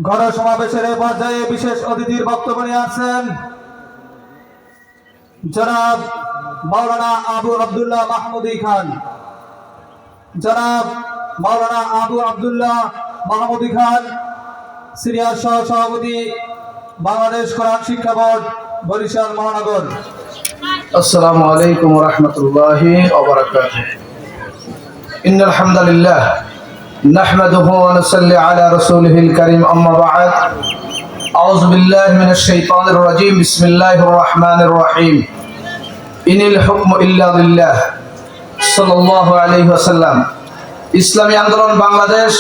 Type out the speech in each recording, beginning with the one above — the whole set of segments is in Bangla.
গণ সমাবেশের এই পর্যায়ে বিশেষ অতিথির বক্তব্য নিয়ে আসছেন জনাব মাওলানা আবু আব্দুল্লাহ মাহমুদি খান। জনাব মাওলানা আবু আব্দুল্লাহ মাহমুদি খান, সিনিয়র সহ সভাপতি, বাংলাদেশ কোরআন শিক্ষা বোর্ড, বরিশাল মহানগর। আসসালামু আলাইকুম ওয়া রাহমাতুল্লাহি ওয়া বারাকাতুহু। ইন্নাল হামদালিল্লাহ নাহমাদুহু ওয়া নুসাল্লি আলা রাসূলিহিল কারীম, আম্মা বা'দ। আউযু বিল্লাহি মিনাশ শাইতানির রাজীম। বিসমিল্লাহির রাহমানির রহিম। ইনিল হুকমু ইল্লা লিল্লাহ। সাল্লাল্লাহু আলাইহি ওয়াসাল্লাম। ইসলামী আন্দোলন বাংলাদেশ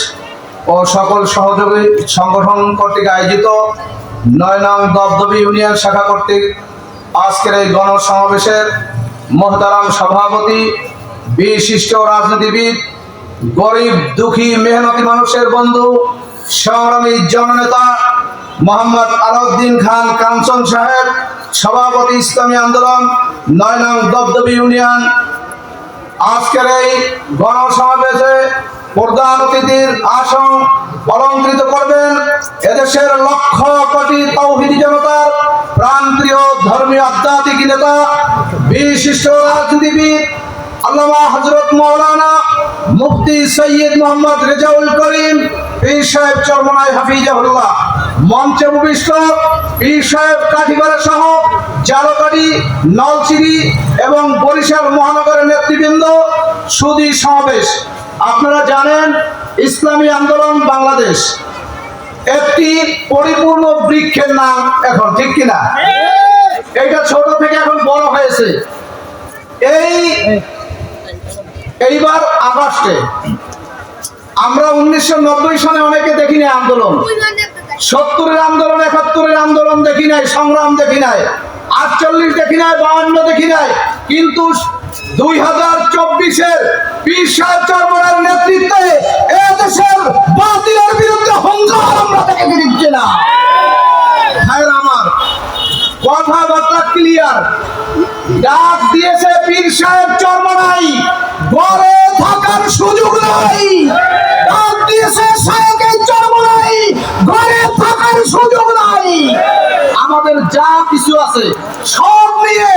ও সকল সহযোগী সংগঠন কর্তৃক আয়োজিত ৯ নং দবদবি ইউনিয়ন শাখা কর্তৃক আজকের এই গণসমাবেশের মোহতারাম সভাপতি, বিশিষ্ট রাজনীতিবিদ, গরিব দুঃখী মেহনতি মানুষের বন্ধু, সংগ্রামী জননেতা মোহাম্মদ আলাউদ্দিন খান কাঞ্চন সাহেব, সভাপতি ইসলামী আন্দোলন ৯ নং দবদবি ইউনিয়ন, আজকের এই গণসমাবেশে প্রধান অতিথির আসন অলঙ্কৃত করবেন এদেশের লক্ষ কোটি তাওহীদি জনতার প্রাণপ্রিয় ধর্মীয় আধ্যাত্মিক নেতা, বিশিষ্ট রাজনীতিবিদ আল্লামা হযরত মাওলানা মুফতি সৈয়দ মোহাম্মদ রেজাউল করিম পীর সাহেব চরমনাই হাফিজাহুল্লাহ। মঞ্চে উপবিষ্ট পীর সাহেব কাঠিগড়া সহ জালকাঠি, নলছিরি এবং বরিশাল মহানগরের নেতৃবৃন্দ, সুধী সমাবেশ। আপনারা জানেন ইসলামী আন্দোলন বাংলাদেশ একটি পরিপূর্ণ বৃক্ষের নাম, এখন ঠিক কিনা? এটা ছোট থেকে এখন বড় হয়েছে। এইবার আগস্টে আমরা 1990 সনে অনেকে দেখি নাই আন্দোলন, 70-এর আন্দোলন, 71-এর আন্দোলন দেখি নাই, সংগ্রাম দেখি নাই, 48 দেখি নাই, 52 দেখি নাই, কিন্তু 2024-এর পীর সাহেব চরমনার নেতৃত্বে এদেশের বাতিলের বিরুদ্ধে হুঙ্কার আমরা দেখে দিচ্ছি না। ভাইরা আমার, কথাবার্তা ক্লিয়ার। ডাক দিয়েছে পীর সাহেব চরমনাই, ঘরে থাকার সুযোগ নাই। ডাক দিয়েছে শায়েখে চরমনাই, ঘরে থাকার সুযোগ নাই। আমাদের যা কিছু আছে সব নিয়ে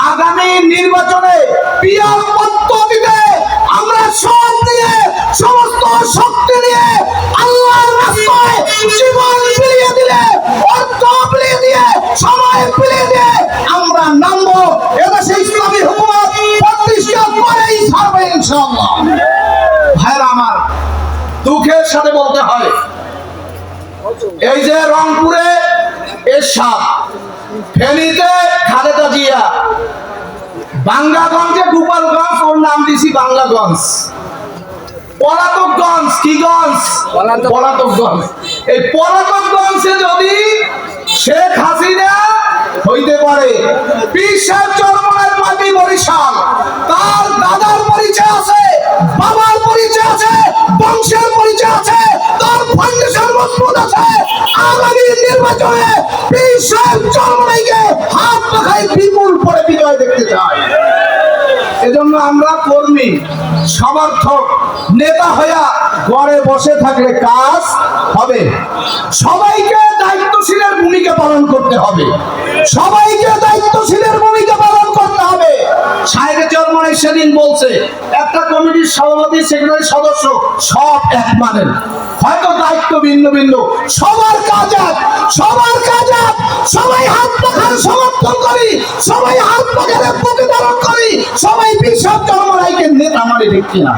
আগামী নির্বাচনে পিয়ার পদ্ধতিতে আমরা সব নিয়ে, সমস্ত শক্তি নিয়ে আল্লাহর রাস্তায় জীবন বিলিয়ে দিলে, অর্থ বিলিয়ে দিয়ে, সময় বিলিয়ে দিয়ে আমরা নামবো। এদেশে ইসলামী হুকুমত প্রতিষ্ঠা করেই ছাড়বে ইনশাআল্লাহ। ভাইরা আমার, দুঃখের সাথে বলতে হয়, এই যে রংপুরে এরশাদ, ফেনীতে খালেদা জিয়া, বাংলাগঞ্জে গোপালগঞ্জ, ওর নাম দিছি বাংলাগঞ্জ, পলাতকগঞ্জ, কি গঞ্জ? পলাতকগঞ্জ। এই পলাতকগঞ্জে যদি শেখ হাসিনা হইতে পারে, পীর সাহেব চরমনার মাটি বরিশাল, তার দাদার পরিচয় আছে, বাবার পরিচয় আছে, বংশের পরিচয় আছে, তার ফাউন্ডেশন মজবুত আছে। আগামী নির্বাচনে পীর সাহেব চরমনাইকে হাত পাখায় বিপুল পরে বিজয় দেখতে চাই। এজন্য আমরা কর্মী, সমর্থক, নেতা হইয়া ঘরে বসে থাকলে কাজ হবে। সবাইকে দায়িত্বশীলের ভূমিকা পালন করতে হবে, সবাইকে দায়িত্বশীলের ভূমিকা পালন করতে হবে। শায়েখে চরমনাই সেদিন বলছে, একটা কমিটির সভাপতি, সেক্রেটারি, সদস্য সব এক মানেন, হয়তো দায়িত্ব ভিন্ন ভিন্ন, সবার কাজ এক, সবার কাজ এক। সবাই হাত পাখার সমর্থন করি, সবাই হাত পাখার বুকে ধারণ করি, সবাই পীর সাহেব চরমনাইকে নেতা মানে, ঠিক কিনা?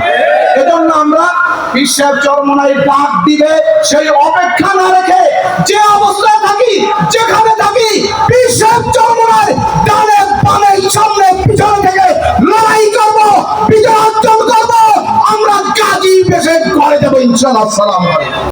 এজন্য আমরা পীর সাহেব চরমনাই ডাক দিবে সেই অপেক্ষা না রেখে, যে অবস্থায় থাকি, যেখানে থাকি, পীর সাহেব চরমনাই ডানে বামে সামনে পিছনে থেকে লড়াই করব, বিজয় অর্জন করব। আমরা গাজী বেশে করে দেবো ইনশাআল্লাহ। আসসালামু আলাইকুম।